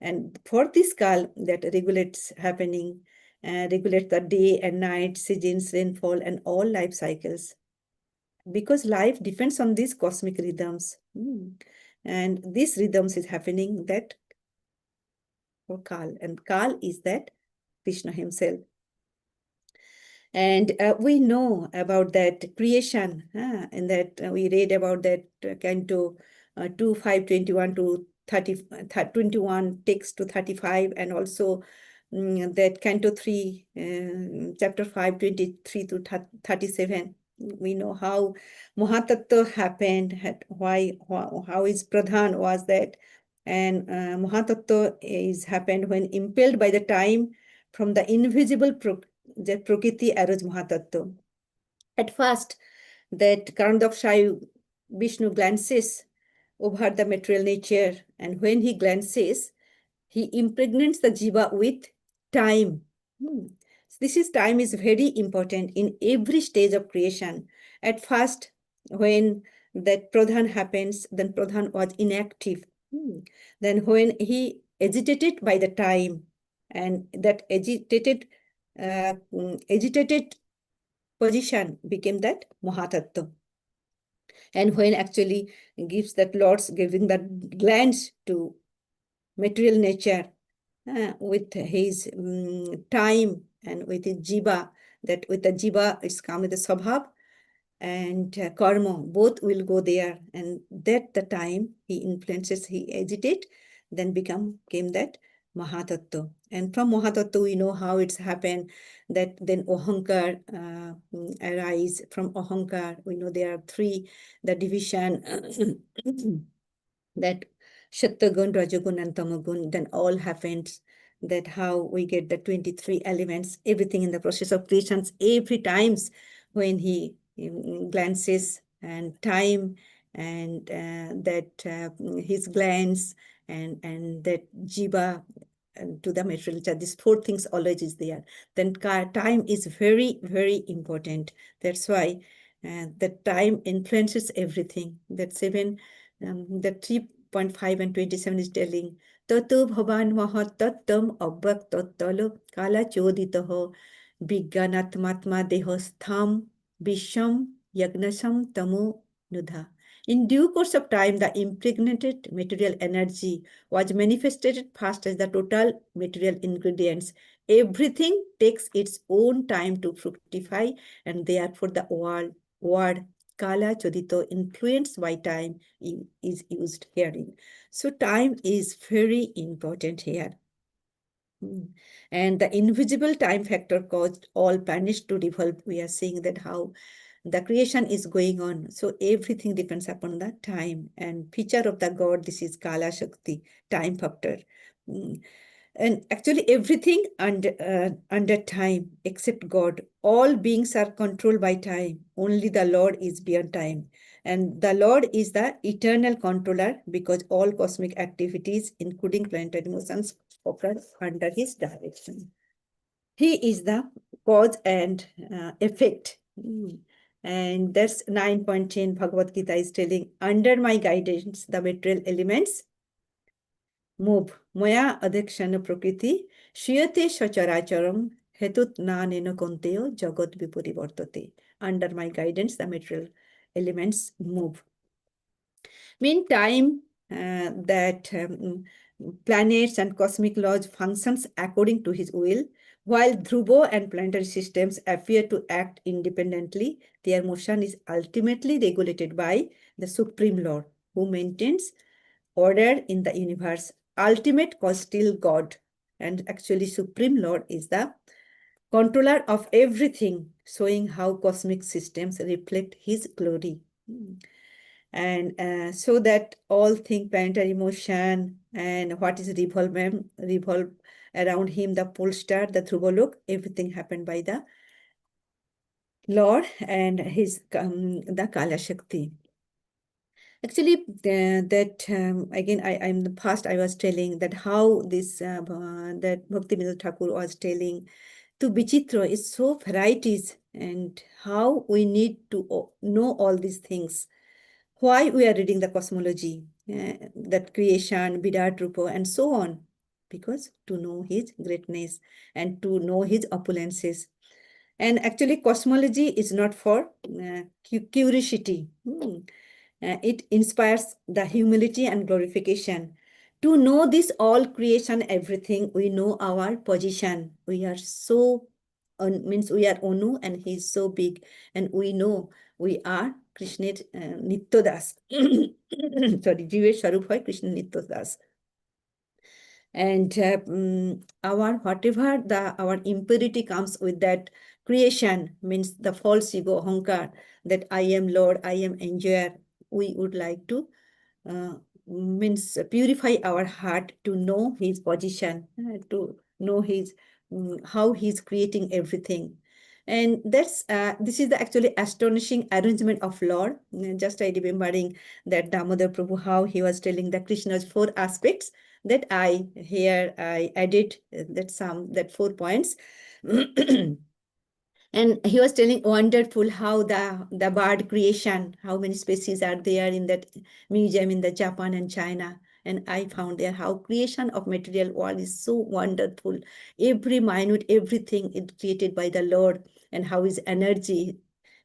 And for this kal that regulates happening, regulates the day and night, seasons, rainfall, and all life cycles. Because life depends on these cosmic rhythms. And these rhythms is happening that for kal. And kal is that Krishna himself. And we know about that creation, and that we read about that Canto 2, 5, 21 to 21 text to 35, and also that Canto 3, Chapter 5, 23 to 37. We know how Mahatattva happened, how his Pradhan was that. And Mahatattva is happened when impelled by the time from the invisible the Prakriti arose Mahatattva. At first, that Karandakshayu Vishnu glances over the material nature, and when he glances, he impregnates the jiva with time. This time is very important in every stage of creation. At first, when that pradhan happens, then pradhan was inactive. Then when he agitated by the time, and that agitated position became that Mahatattva. And when actually gives that Lord's giving that glance to material nature with his time and with his jiva, that with the jiva it's come with the sabhav and karma, both will go there, and that the time he influences, he agitate, then came that Mahatattva. And from Mahatattva we know how it's happened, that then Ahankar arise. From Ahankar we know there are three, the division that Shattagun, Rajagun and Tamagun, then all happens, that how we get the 23 elements, everything in the process of creations, every times when he glances and time and that his glance and that jiva to the material nature, these four things always is there. Then time is very, very important. That's why the time influences everything. That 3.5 and 27 is telling, Tato bhavan mahatattam abhaktattalo kala choditaho Vignanatmatma dehostham visham yagnasam tamo nudha. In due course of time, the impregnated material energy was manifested first as the total material ingredients. Everything takes its own time to fructify, and therefore the word kala chodito, influenced by time, is used herein. So time is very important here. And the invisible time factor caused all planets to revolve. We are seeing that how the creation is going on. So everything depends upon the time. And feature of the God, this is Kala Shakti, time factor. And actually everything under time except God. All beings are controlled by time. Only the Lord is beyond time. And the Lord is the eternal controller, because all cosmic activities, including planetary motions, occur under his direction. He is the cause and effect. And that's 9.10 Bhagavad Gita is telling, under my guidance, the material elements move. Maya adhikshana prakriti shiyate sacharacharam hetut nanena konteo jagat vipurivartate. Under my guidance, the material elements move. Meantime, that planets and cosmic laws functions according to his will, while Dhruva and planetary systems appear to act independently, their motion is ultimately regulated by the Supreme Lord, who maintains order in the universe. Ultimate cause still God, and actually Supreme Lord is the controller of everything, showing how cosmic systems reflect his glory. And so that all things, planetary motion and what is revolve around him, the pole star, the Dhruvalok, everything happened by the Lord and his the Kala Shakti. Actually, again, I'm the past I was telling that how this that Bhaktivinoda Thakur was telling to Vichitra is so varieties, and how we need to know all these things. Why we are reading the cosmology, that creation, Virat Rupa, and so on, because to know his greatness and to know his opulences. And actually, cosmology is not for curiosity. It inspires the humility and glorification. To know this all creation, everything, we know our position. We are so, means we are Onu and he is so big. And we know we are Krishna Nitya Das. Sorry, Jive Sharup Hoy Krishna Nitya Das. And our whatever our impurity comes with that creation, means the false ego, ahankar, that I am Lord, I am enjoyer. We would like to means purify our heart to know his position, to know his how he's creating everything. And that's this is the actually astonishing arrangement of Lord. Just I remembering that Damodar Prabhu, how he was telling the Krishna's 4 aspects, that I here I added that 4 points. And he was telling wonderful how the bird creation, how many species are there in that museum in the Japan and China. And I found there how creation of material world is so wonderful. Every minute, everything is created by the Lord, and how his energy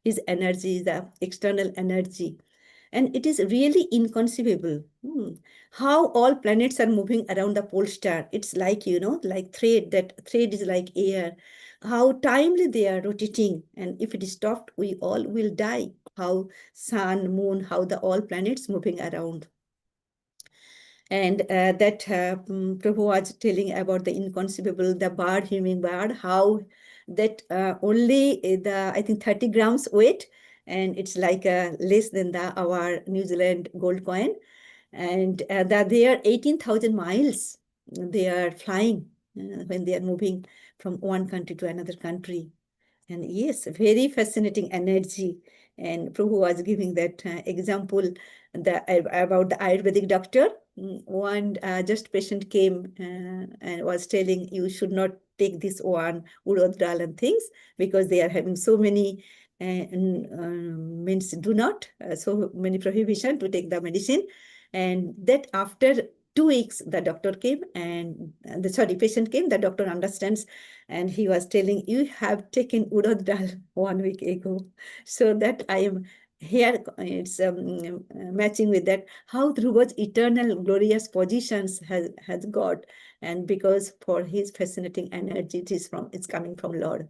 is the external energy. And it is really inconceivable how all planets are moving around the pole star. It's like, like thread, that thread is like air. How timely they are rotating. And if it is stopped, we all will die. How sun, moon, how the all planets moving around. And that Prabhu was telling about the inconceivable, the bird, hummingbird, how that only I think 30 grams weight, and it's like less than our New Zealand gold coin. And that they are 18,000 miles. They are flying when they are moving from one country to another country. And yes, very fascinating energy. And Prabhu was giving that example about the Ayurvedic doctor. One just patient came and was telling, you should not take this one urad dal and things, because they are having so many means do not so many prohibition to take the medicine. And that after 2 weeks the doctor came, and the patient came, the doctor understands, and he was telling, you have taken urad dal 1 week ago. So that I am here, it's matching with that, how Dhruva's eternal glorious positions has got, and because for his fascinating energy, it's coming from Lord.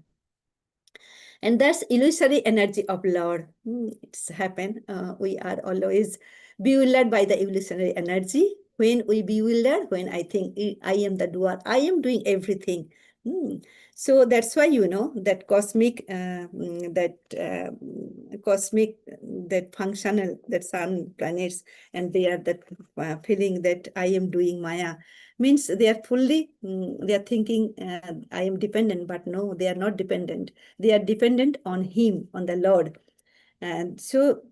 And that's illusory energy of Lord. It's happened. We are always bewildered by the illusory energy. When we bewilder, when I think I am the doer, I am doing everything. So that's why, that cosmic, that functional, that sun, planets, and they are that feeling that I am doing Maya, means they are fully, they are thinking I am dependent, but no, they are not dependent. They are dependent on him, on the Lord. And so,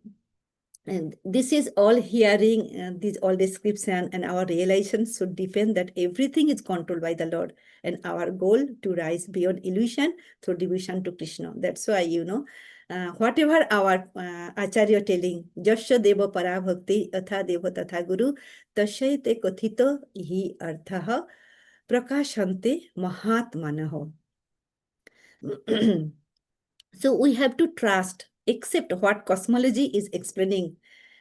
and this is all hearing, these all description, and our realization should depend that everything is controlled by the Lord, and our goal to rise beyond illusion through devotion to Krishna. That's why, whatever our Acharya telling, Jasya Deva Para Bhakti Atha Deva Tatha Guru, Tashyate Kathita Hi Arthaha Prakashante Mahatmanaho. So we have to trust, accept what cosmology is explaining.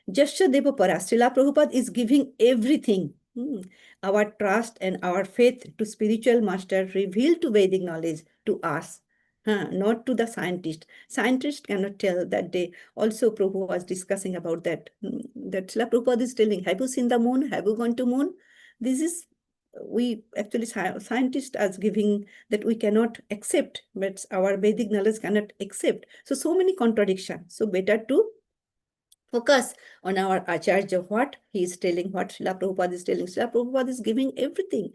Jasya Deva Para, Srila Prabhupada is giving everything. Our trust and our faith to spiritual master revealed to Vedic knowledge to us, not to the scientist. Scientists cannot tell that day. Also, Prabhu was discussing about that. That Srila Prabhupada is telling, have you seen the moon? Have you gone to moon? This is, we actually, scientists are giving that we cannot accept, but our Vedic knowledge cannot accept. So many contradictions. So better to focus on our Acharya, what he is telling, what Srila Prabhupada is telling. Srila Prabhupada is giving everything,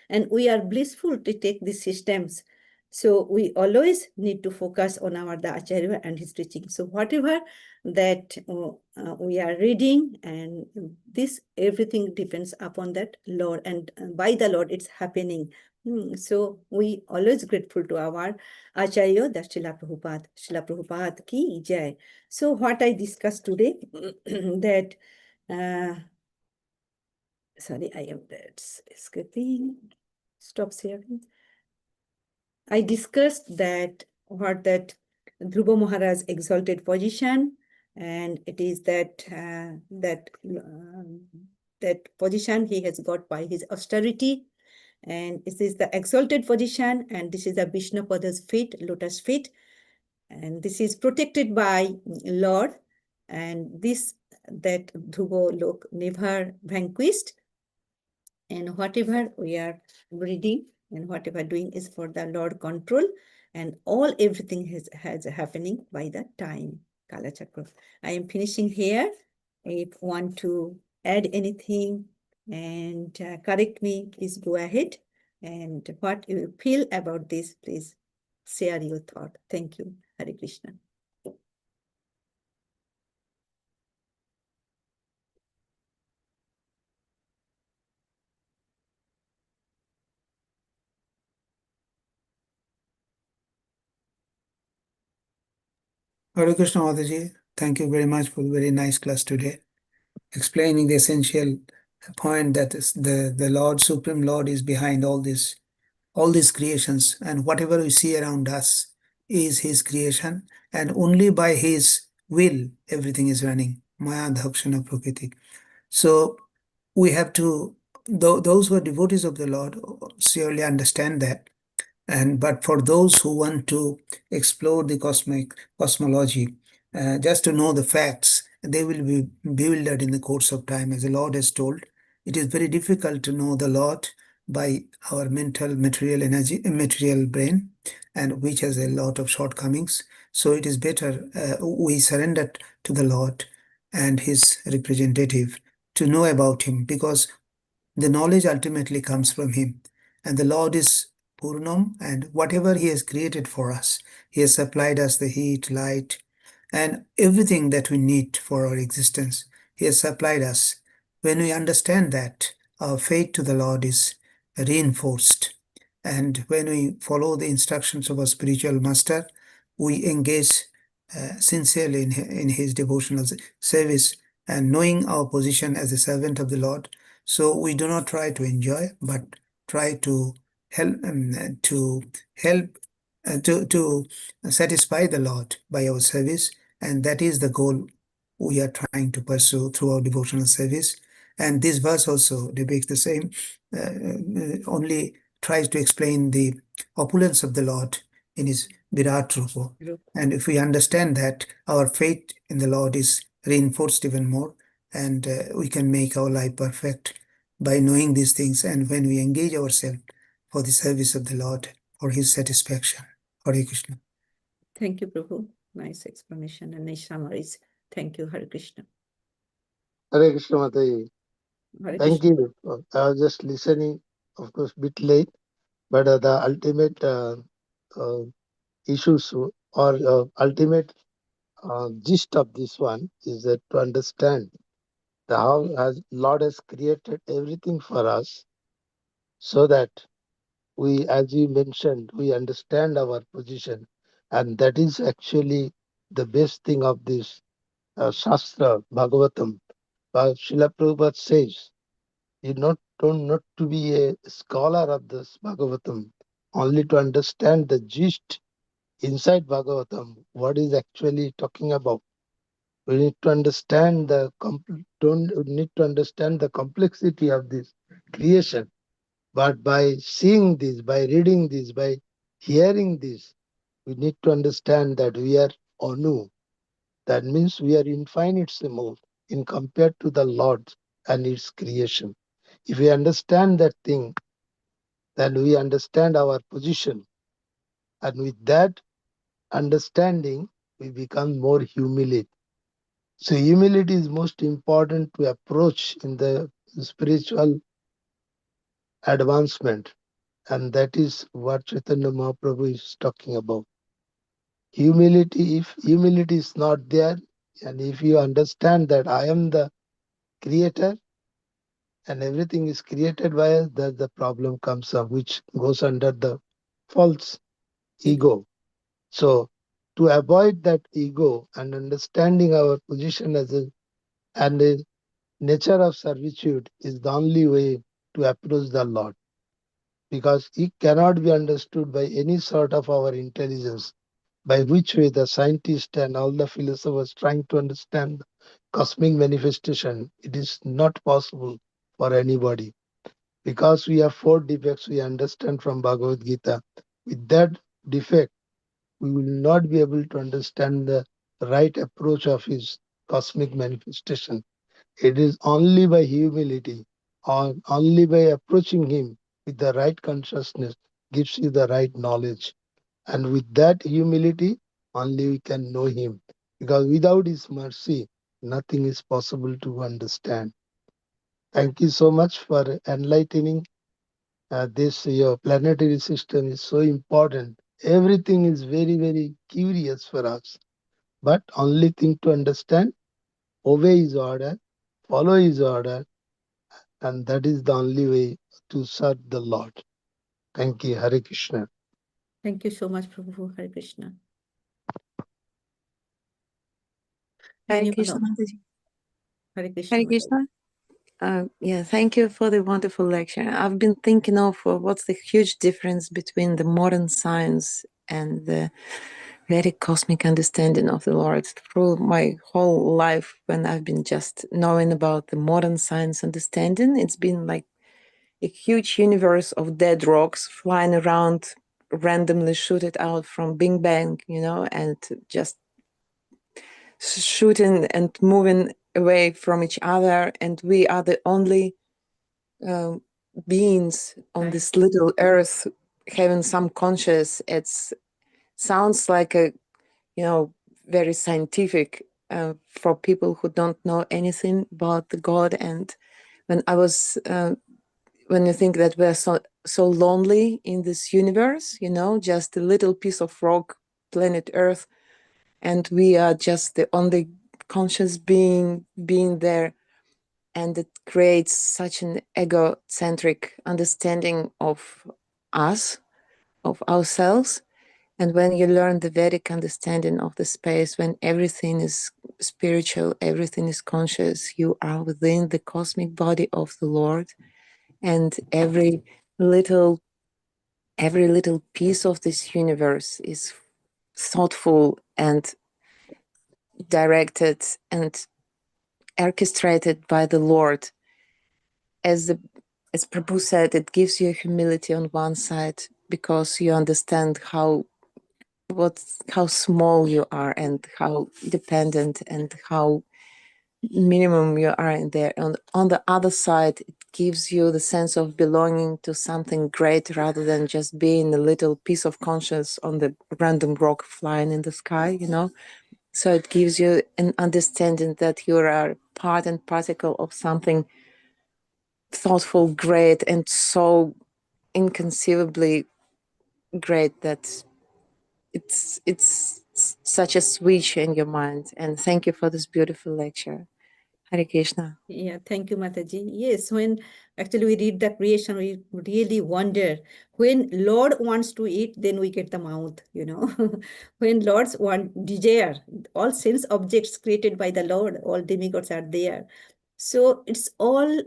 and we are blissful to take these systems. So we always need to focus on the Acharya and his teaching. So whatever that we are reading, and this everything depends upon that Lord, and by the Lord it's happening. So we always grateful to our Acharya, the Srila Prabhupada. Srila Prabhupada ki jai. So what I discussed today, that, sorry, I am that's escaping. Stop sharing. I discussed that Dhruva Maharaj's exalted position, and it is that that position he has got by his austerity, and this is the exalted position, and this is the Vishnu Pada's feet, lotus feet, and this is protected by Lord, and that Dhruva Lok never vanquished. And whatever we are reading and whatever doing is for the Lord control, and everything has happening by the time. Kala Chakra. I am finishing here. If want to add anything and correct me, please go ahead. And what you feel about this, please share your thought. Thank you. Hare Krishna. Hare Krishna Mataji, thank you very much for a very nice class today, explaining the essential point that is the Lord, Supreme Lord, is behind all these creations, and whatever we see around us is His creation, and only by His will everything is running. Maya Dhakshana Prakriti. So we have to, those who are devotees of the Lord surely understand that. But for those who want to explore the cosmology, just to know the facts, they will be bewildered in the course of time. As the Lord has told, it is very difficult to know the Lord by our mental, material energy, material brain, and which has a lot of shortcomings. So it is better we surrender to the Lord and His representative to know about Him, because the knowledge ultimately comes from Him. And the Lord is Purnam, and whatever He has created for us, He has supplied us the heat, light, and everything that we need for our existence. He has supplied us. When we understand that, our faith to the Lord is reinforced. And when we follow the instructions of our spiritual master, we engage sincerely in His devotional service, and knowing our position as a servant of the Lord. So we do not try to enjoy, but try to help help to satisfy the Lord by our service, and that is the goal we are trying to pursue through our devotional service. And this verse also depicts the same, only tries to explain the opulence of the Lord in His Virat Rupa. And if we understand that, our faith in the Lord is reinforced even more, and we can make our life perfect by knowing these things, and when we engage ourselves for the service of the Lord, for His satisfaction. Hare Krishna. Thank you, Prabhu. Nice explanation and nice summaries. Thank you, Hare Krishna. Hare Krishna Mataji. Hare Thank Krishna. you. I was just listening, of course, bit late, but the ultimate issues or ultimate gist of this one is that to understand the how has Lord has created everything for us, so that we, as you mentioned, we understand our position, and that is actually the best thing of this Shastra Bhagavatam. Srila Prabhupada says, you not to be a scholar of this Bhagavatam, only to understand the gist inside Bhagavatam, what is actually talking about. We need to understand don't need to understand the complexity of this creation. But by seeing this, by reading this, by hearing this, we need to understand that we are Anu. That means we are infinitesimal in compared to the Lord and its creation. If we understand that thing, then we understand our position. And with that understanding, we become more humility. So humility is most important to approach in the spiritual advancement. And that is what Chaitanya Mahaprabhu is talking about. Humility, if humility is not there, and if you understand that I am the creator and everything is created by us, that the problem comes up, which goes under the false ego. So to avoid that ego and understanding our position as a and the nature of servitude is the only way to approach the Lord, because it cannot be understood by any sort of our intelligence, by which way the scientists and all the philosophers trying to understand the cosmic manifestation. It is not possible for anybody, because we have four defects we understand from Bhagavad Gita. With that defect, we will not be able to understand the right approach of his cosmic manifestation. It is only by humility only by approaching him with the right consciousness gives you the right knowledge. And with that humility, only we can know him. Because without his mercy, nothing is possible to understand. Thank you so much for enlightening this. Your planetary system is so important. Everything is very, very curious for us. But only thing to understand, obey his order, follow his order, and that is the only way to serve the Lord. Thank you. Hare Krishna. Thank you so much, Prabhu. Hare Krishna. Hare Anyone Krishna, else? Mataji. Hare Krishna. Hare Mataji. Krishna. Yeah, thank you for the wonderful lecture. I've been thinking of what's the huge difference between the modern science and the very cosmic understanding of the Lord. Through my whole life, when I've been just knowing about the modern science understanding, it's been like a huge universe of dead rocks flying around, randomly shooted out from Big Bang, and just shooting and moving away from each other, and we are the only beings on this little earth having some conscious. It sounds like a very scientific for people who don't know anything about the God. And when I was when you think that we're so lonely in this universe, just a little piece of rock, planet Earth, and we are just the only conscious being there, and it creates such an egocentric understanding of us, of ourselves. And when you learn the Vedic understanding of the space, when everything is spiritual, everything is conscious, you are within the cosmic body of the Lord, and every little piece of this universe is thoughtful and directed and orchestrated by the Lord. As Prabhu said, it gives you humility on one side, because you understand how small you are and how dependent and how minimum you are in there. And on the other side, it gives you the sense of belonging to something great, rather than just being a little piece of conscience on the random rock flying in the sky, So it gives you an understanding that you are part and particle of something thoughtful, great, and so inconceivably great that it's such a switch in your mind. And thank you for this beautiful lecture. Hare Krishna. Yeah, thank you, Mataji. Yes, when actually we read the creation, we really wonder, when Lord wants to eat, then we get the mouth, When Lord's want desire, all sense objects created by the Lord, all demigods are there. So it's all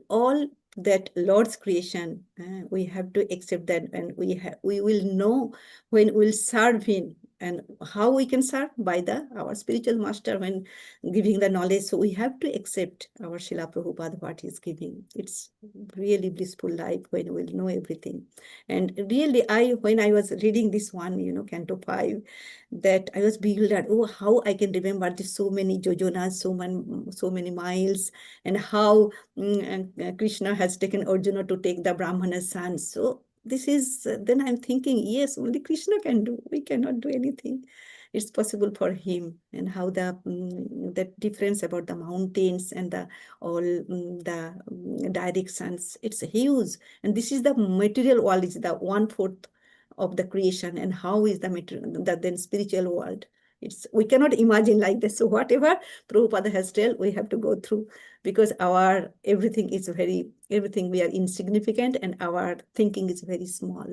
that Lord's creation. We have to accept that, and we will know when we'll serve Him. And how we can serve? By our spiritual master, when giving the knowledge. So we have to accept our Srila Prabhupada, what he's giving. It's really blissful life when we'll know everything. And really, when I was reading this one, Canto 5, that I was bewildered. Oh, how I can remember this so many jojonas, so many miles, and how Krishna has taken Arjuna to take the Brahmana's son. So this is, then I'm thinking, yes, only Krishna can do. We cannot do anything. It's possible for him. And how that difference about the mountains and the directions, it's huge. And this is the material world, is the 1/4 of the creation. And how is the material, the then spiritual world? We cannot imagine like this. So whatever Prabhupada has told, we have to go through, because everything we are insignificant, and our thinking is very small.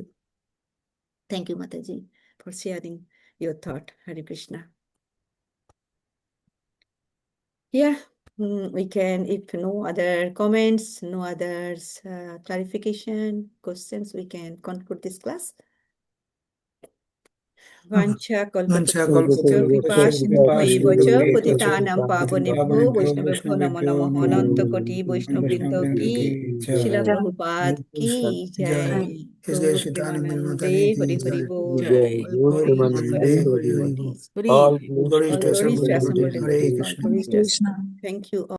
Thank you, Mataji, for sharing your thought. Hare Krishna. Yeah, we can, if no other comments, no others clarification, questions, we can conclude this class. Vancha kalpatarubhyo kripa sindhubhyo cha patitanam pavanebhyo vaishnavabhyo namo namo ananta koti vaishnavrindo ki Srila Prabhupada ki jai. Gaur Premanande Hari Hari Bol. All glories to All assembled in glories the to Lord. assembled All devotees. glories to Hare assembled Krishna. devotees. All glories to assembled. Thank you all.